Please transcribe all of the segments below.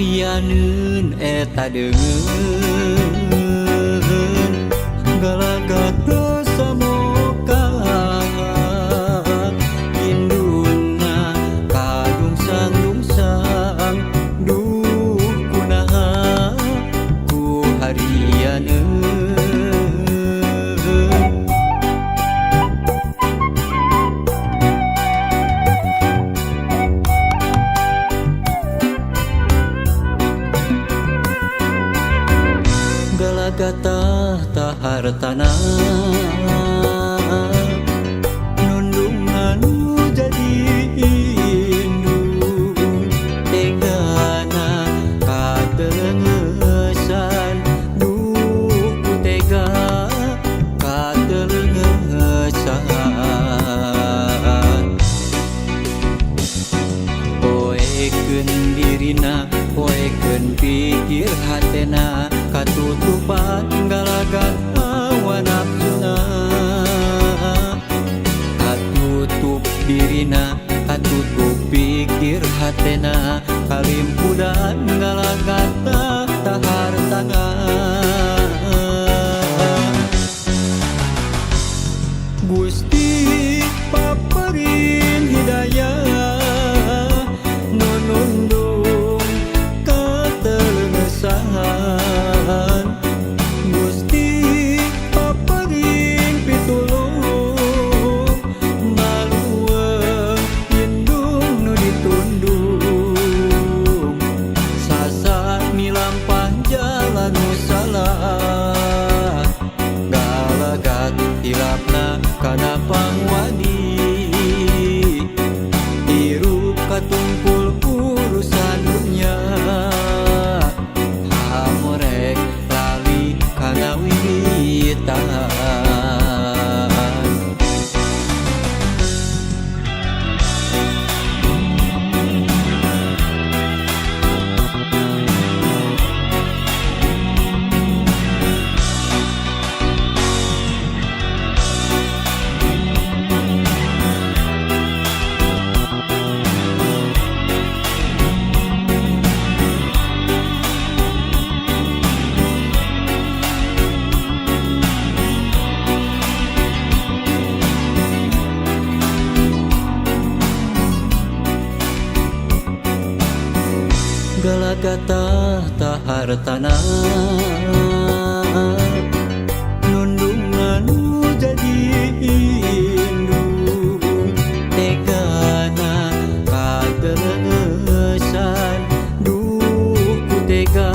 Yaneun eta deungeun galagat samoka induna kadungsang-dungsang duh kunaha ku harianeun galagata tahartana nundungan jadi indung tegana katelengesan duh ku tega katelengesan poekeun dirina poekeun pikir hatena katutupan galagat hawa nafsuna katutup dirina katutup pikir hatena kalimpudan galagat tahar tangan Gusti paparin hidayah nunundung katelengesan Gusti paparin pitulung maluweung indung nu ditundung sasa milampah jalan nu salah galagat hilapna kana pangwadi hirup katumpul urusan dunya hamorek lali kana wiwitan galagata tahartana nundungan jadi indung tegana katelengesan duh ku tega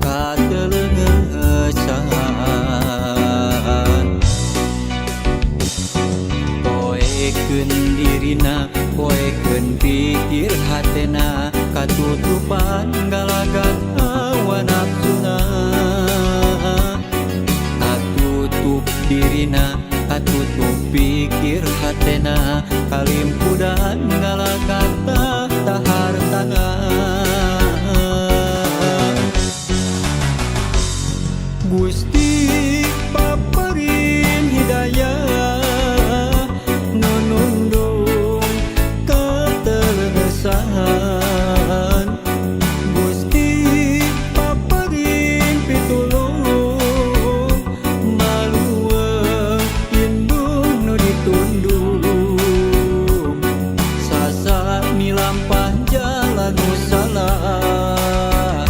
katelengesan poekeun dirina poekeun pikir hatena katutupan galagat hawa nafsuna katutup dirina katutup pikir hatena kalimpudan galagat tahar tangan Gusti paparin hidayah nunundung katelengesan Gusti paparin pitulung maluweung indung nu ditundung sasa milampah jalan nu salah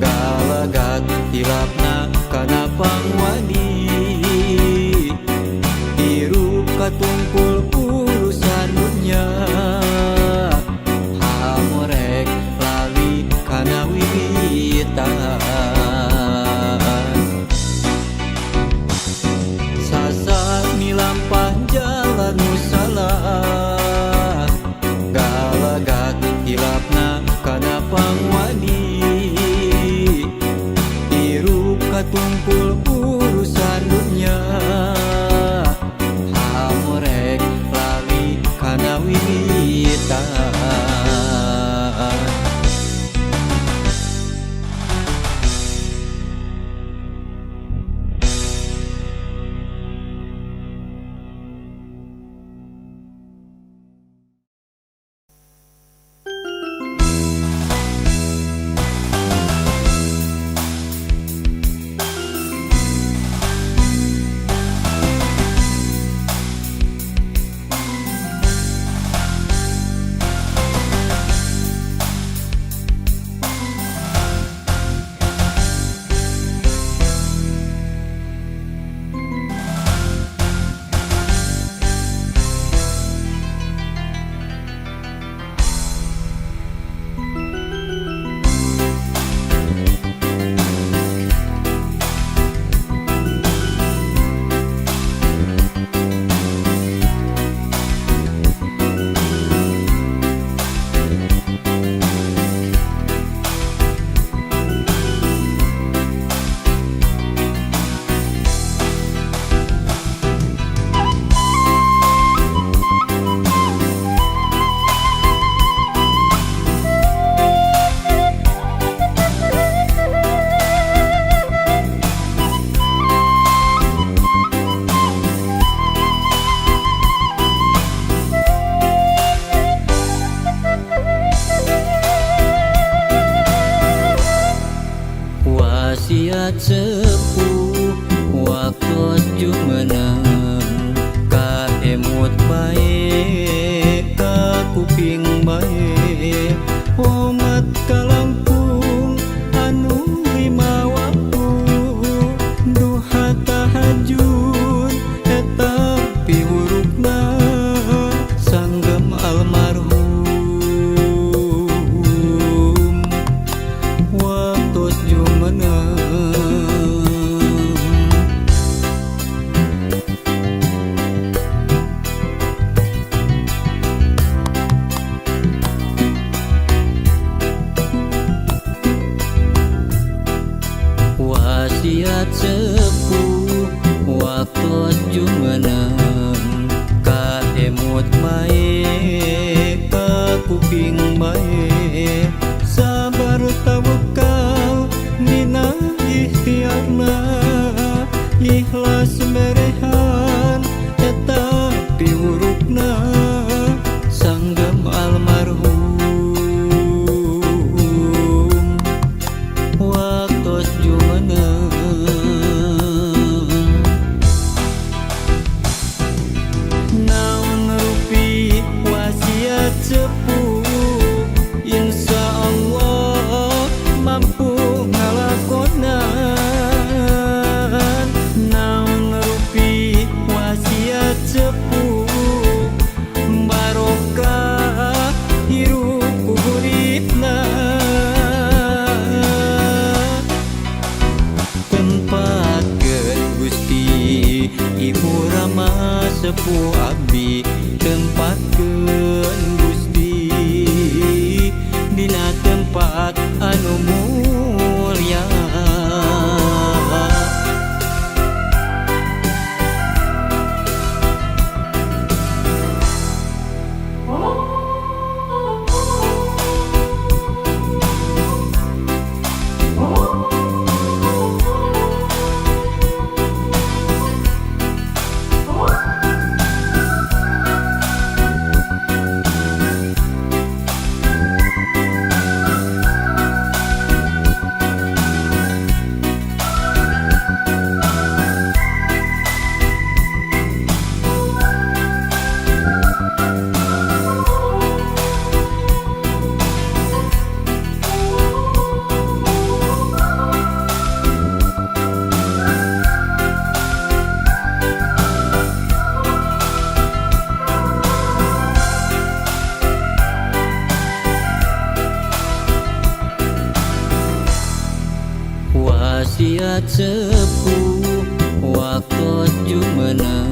galagat hilapna kana pangwadi hirup katumpul urusan dunya hamorek lali kana wiwitan sasa milampah jalan nu salah galagat hilapna kana pangwadi hirup katumpul urusan dunya hamorek lali kana wiwitan wasiat sepuh waktu jumenang kaemut bae ka kuping bae umat kalangkung anu lima waktu duha tahajud eta piwurukna sanggem almarhum waktu jumenang wasiat sepuh waktu jumenang kaemut bae ka kuping bae sabar tawakal dina ikhtiarna ikhlas berehan eta piwurukna sanggem almarhum waktu jumenang naon rupi wasiat sepuh insya Allah mampu ngalakonan naon rupi wasiat sepuh barokah hirup uripna tempatkeun Gusti Ibu Rama sepuh abdi tempatkeun Gusti dina tempat anu mulya wasiat sepuh waktu jumenang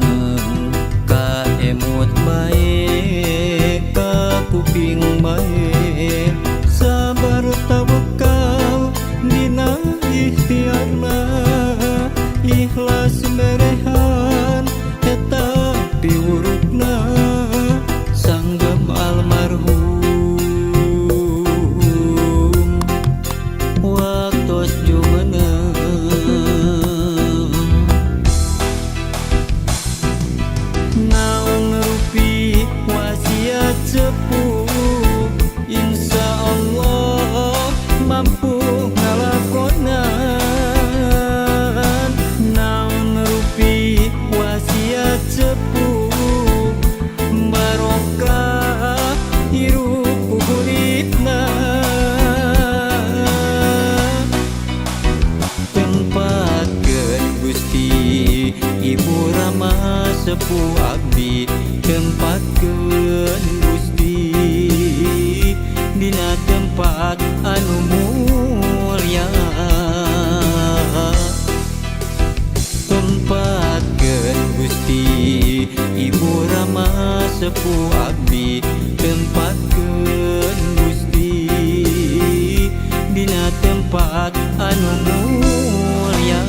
kaemut bae ka kuping bae sabar tawakal dina ikhtiarna ikhlas berehan eta piwurukna sanggem almarhum waktu jumenang naon rupi wasiat sepuh insya Allah mampu ngalakonan naon rupi wasiat sepuh barokah hirup uripna tempatkeun Gusti Ibu Rama sepuh abdi tempatkeun Gusti dina tempat anu mulya tempatkeun Gusti Ibu Rama sepuh abdi tempatkeun Gusti dina tempat anu mulya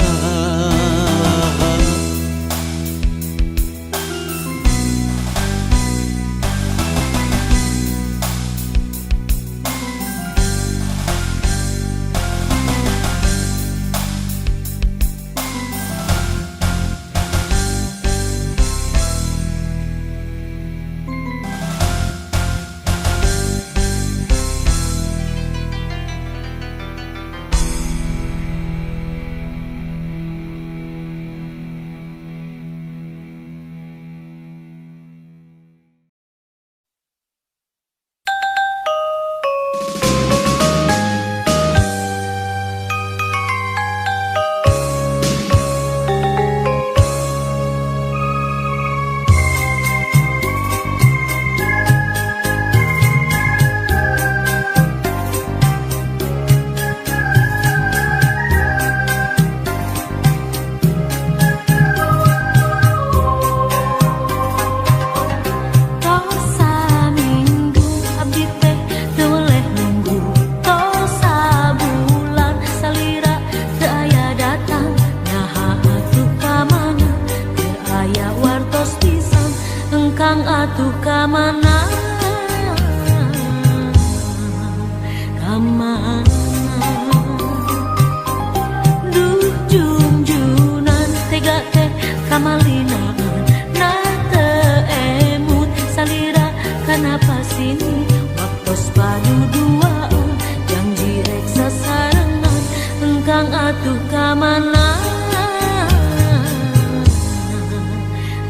engkang atuh kamana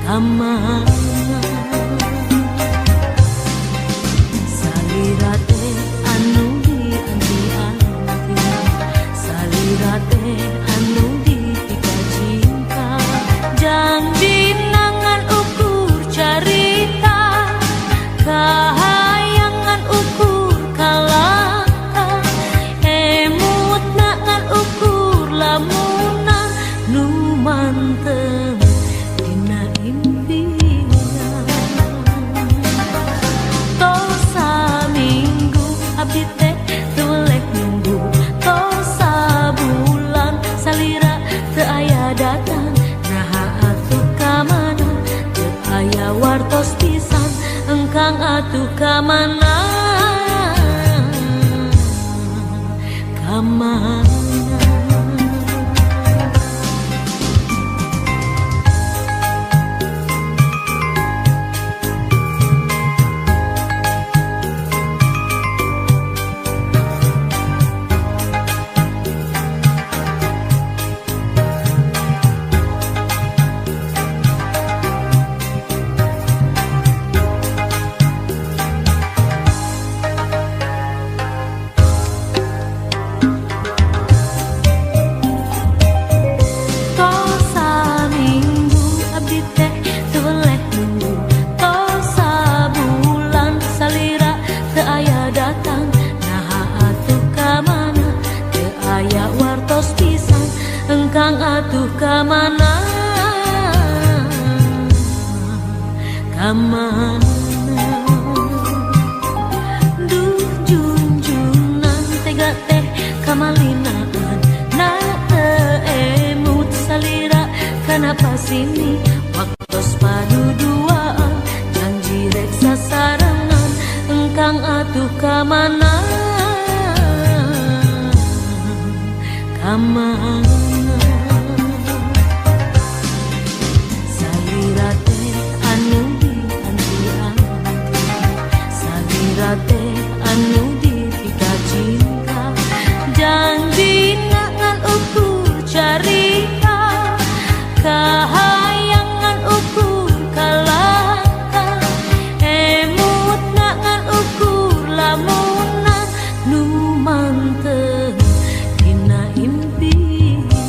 kamana salira teh anu dianti-anti salira teh anu ditika cinta janji nangan ukur carita kahayangan ukur kalaka emut nangan ukur lamuna nu mantep dina impian tosa minggu abdi teh tulek nunggu tosa bulan salira teu aya datang naha atuh kamana teu aya wartos pisan engkang atuh kamana kamana engkang atuh kamana kamana duh junjunan tega teh kamalinaan na teu emut salira kenapa sini waktos paduduaan janji rek sasarengan engkang atuh kamana kamana salira teh anu dianti-anti salira teh anu ditika cinta janji nangan ukur carita kahayangan ukur kalaka emut nangan ukur lamuna nu mantep dina impian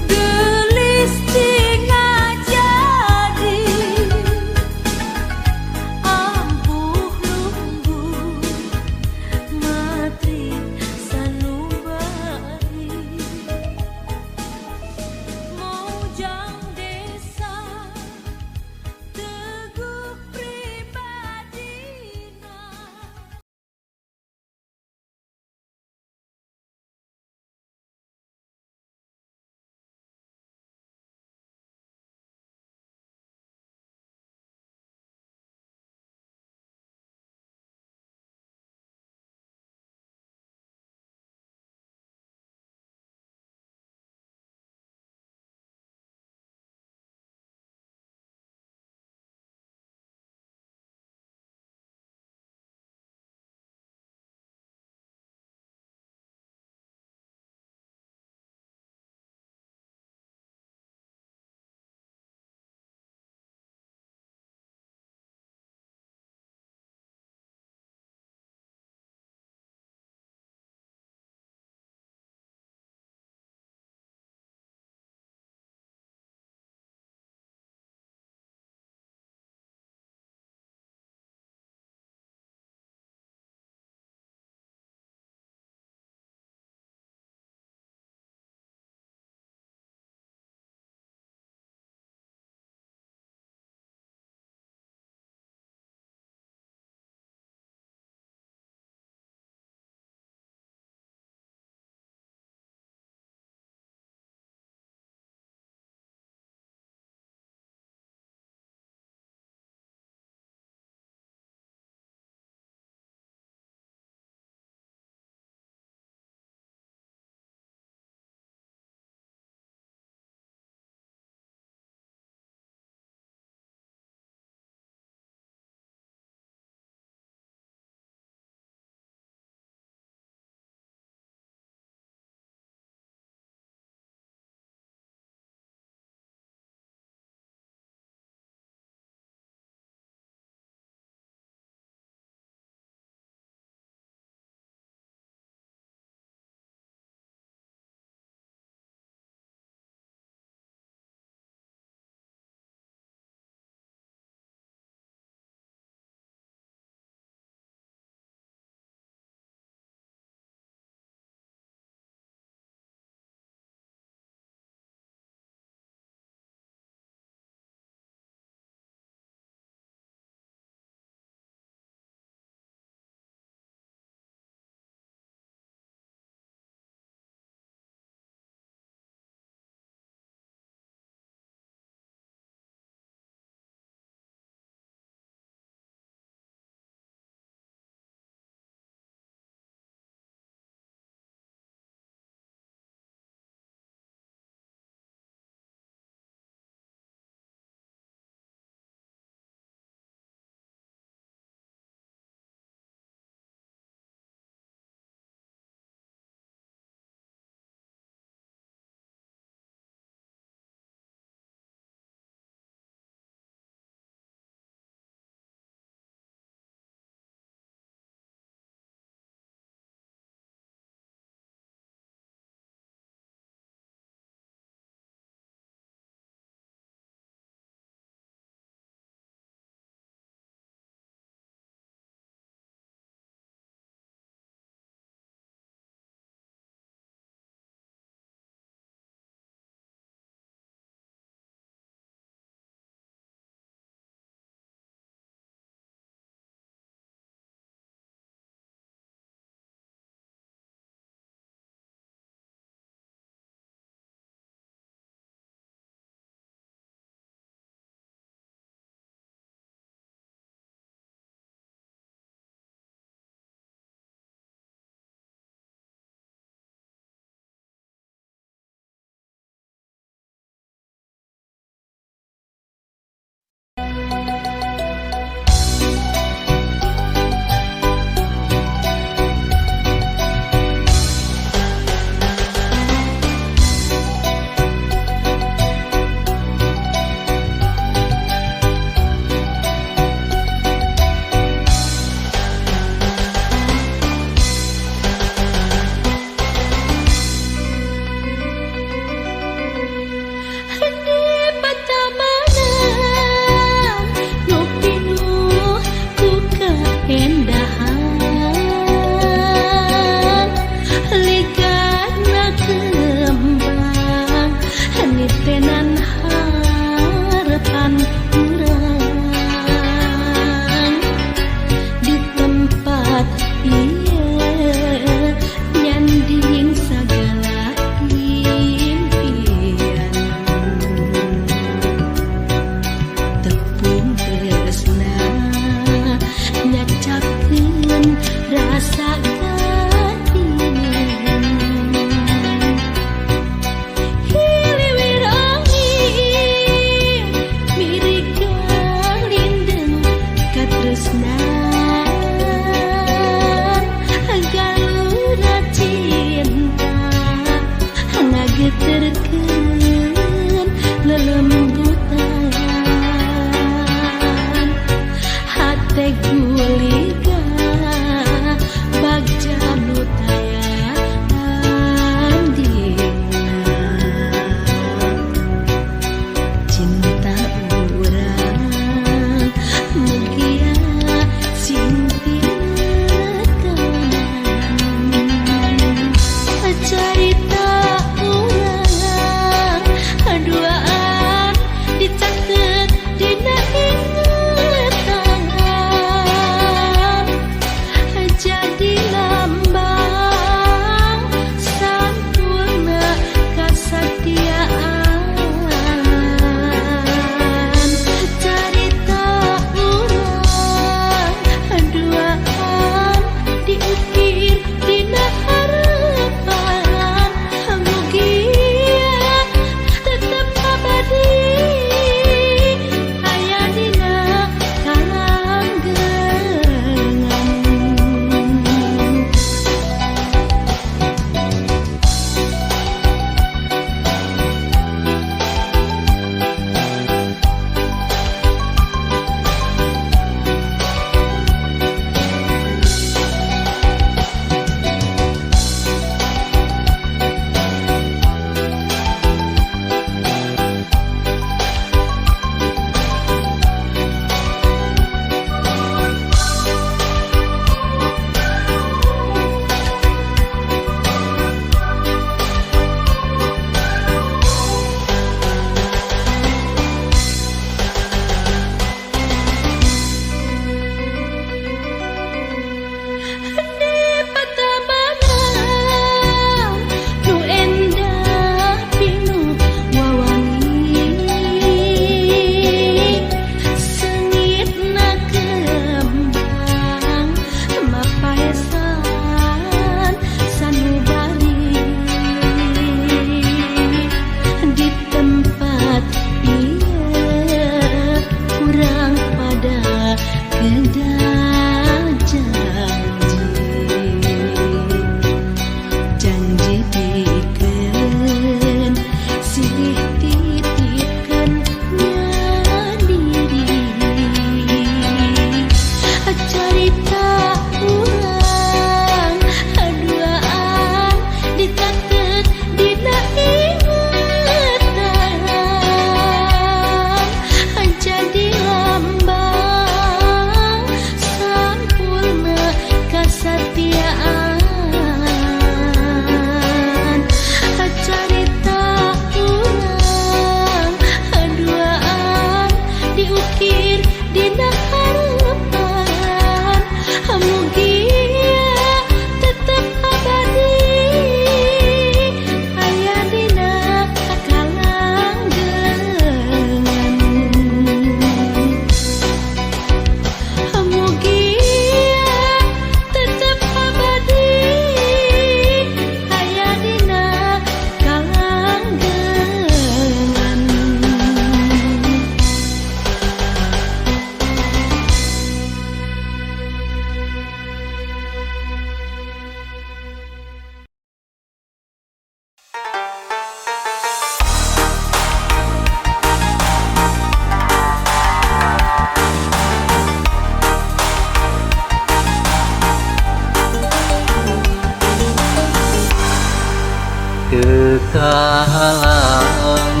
halang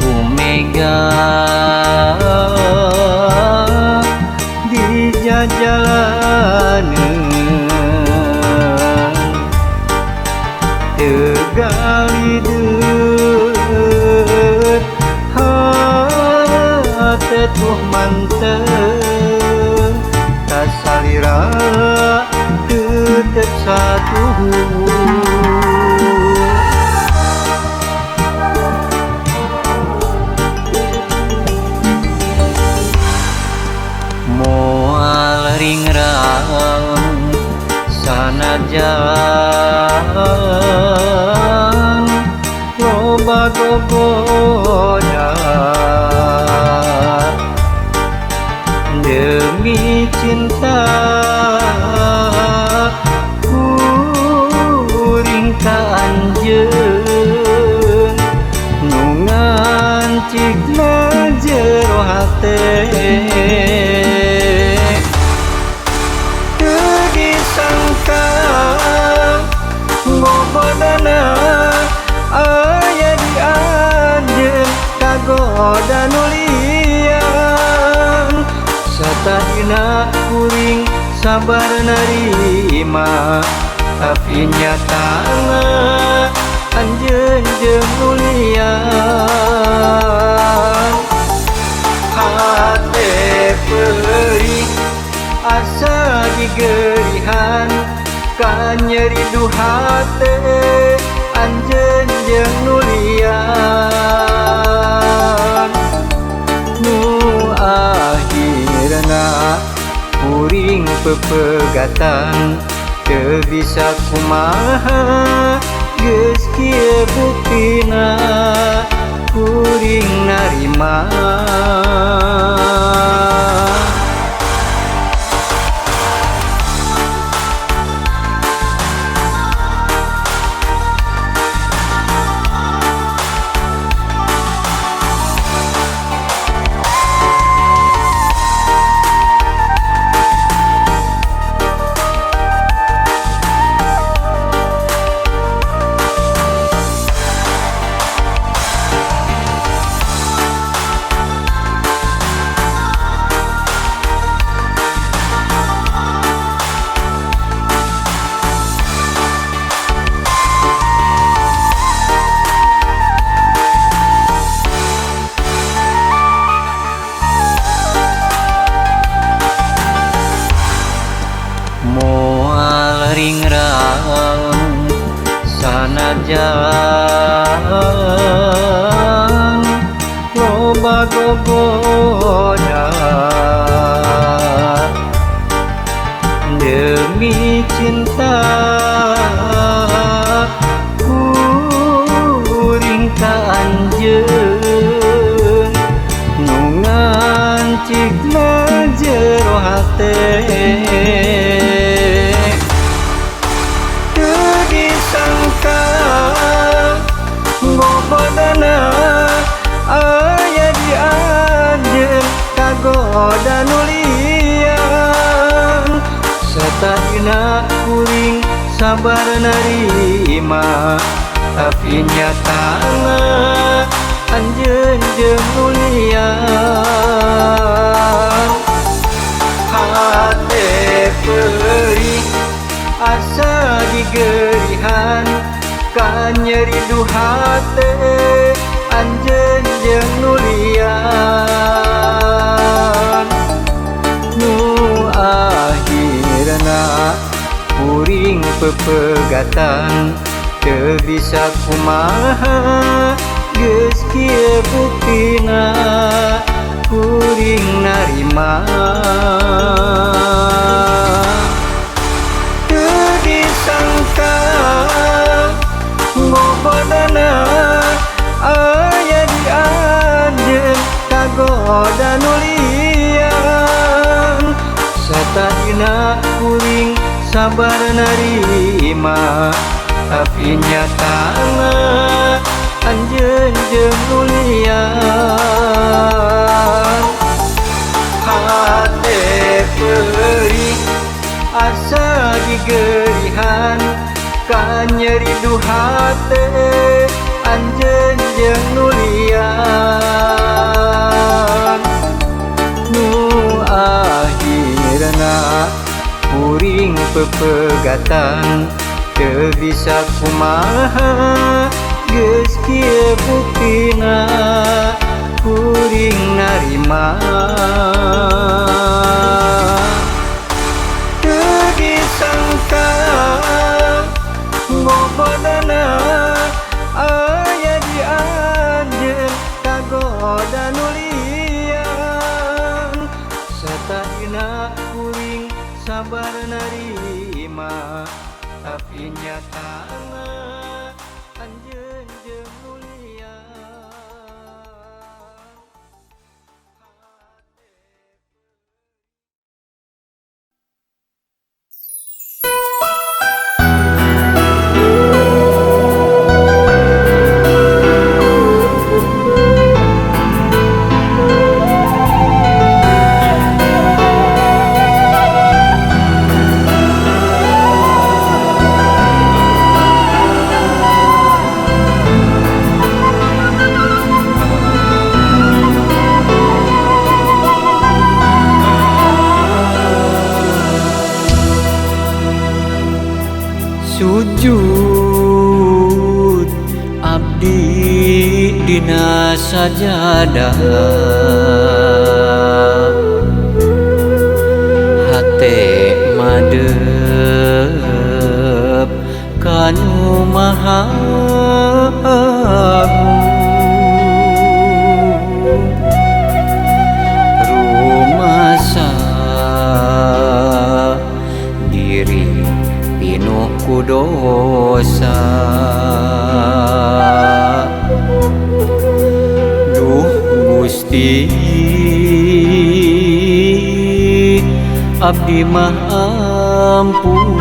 Umega di jalanan tegali deut tetuh mantep tasalira tetep satu moal ringrang sanajan loba gogoda demi cinta kuring ka anjeun nu ngancikna jero hate teu disangka ngobodana aya di anjeun kagoda nu liang satahina kuring sabar narima tapi nyatana anjeun jeung mulian hate perih asa digerihan ka nyeri du hate anjeun jeung nulian nu akhirna kuring pepegatan teu bisa kumaha geus kieu buktina kuring narima moal ringrang sanajan loba gogoda demi cinta kuring ka anjeun nu ngancikna jero hate ngobodana aya di anjeun kagoda nu liang satahina kuring sabar narima tapi nyatana anjeun jeung mulian hate perih asa digerihan ka nyeri du hate anjeun jeung nulian nu akhirna kuring pepegatan teu bisa kumaha geus kieu buktina kuring narima teu disangka ngobodana aya di anjeun kagoda nu liang satahina kuring sabar narima tapi nyatana anjeun jeung mulian hate perih asa digerihan ka nyeri duhate anjeun jeung nulian nu akhirna kuring pepegatan teu bisa kumaha geus kieu buktina kuring narima teu disangka ngobodana aya di anjeun kagoda nulian satayuna kuring sabar narima tapi nyatana anjeun jeung nulian. Sujud abdi dina sajadah hate madep kanu maha rumasa diri pinuh ku dosa duh Gusti abdi mah ampun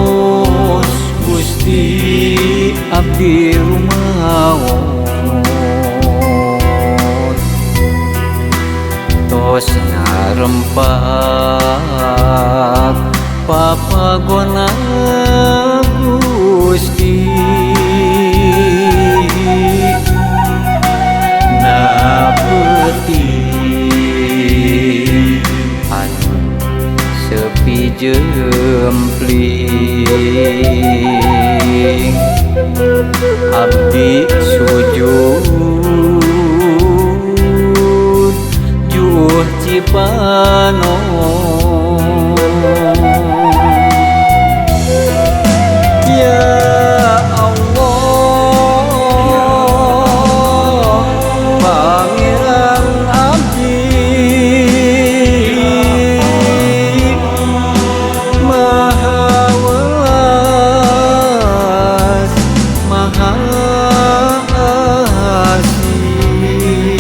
rumaos Gusti abdi rumaos tos ngarempak papagona Gusti na peuting anu sepi jempling abdi sujud juh cipanon ya Allah pangeran abdi maha welas maha asih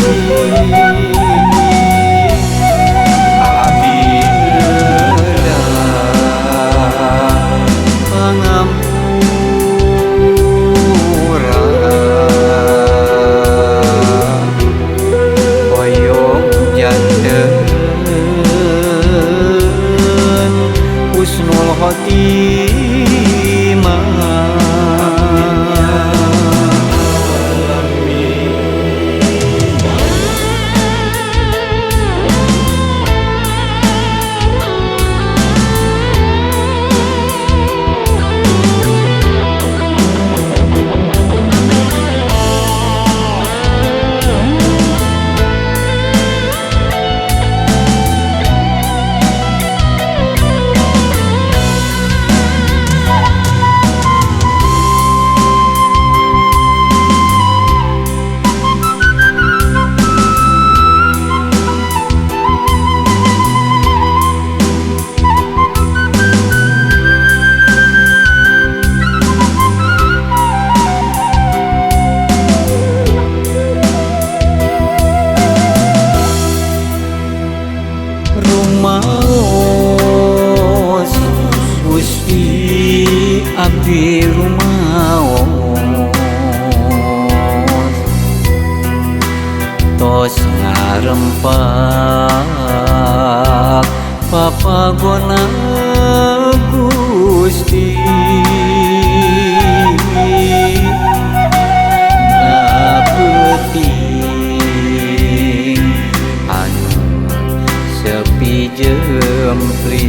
abdi husnul khotimah rumaos Gusti abdi rumaos tos ngarempak papagona Gusti ngapeting anu sepi jempling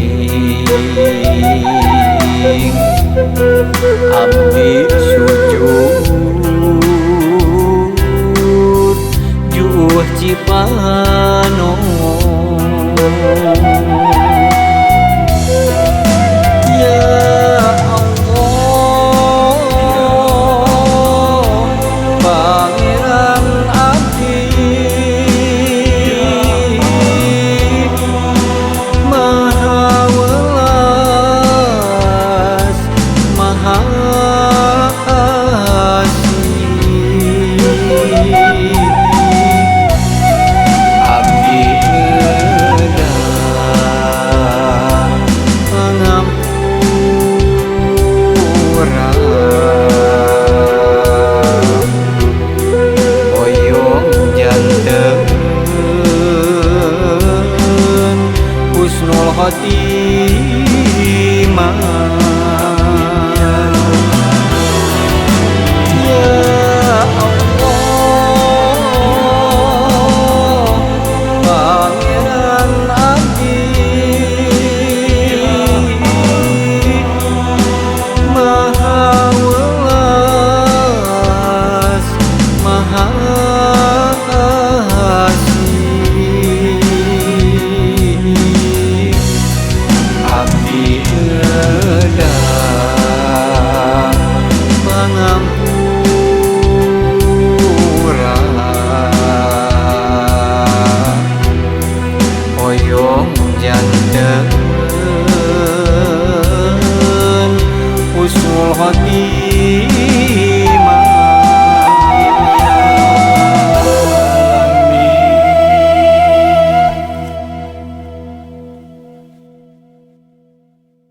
abdi sujud juh cipano Husnul khotimah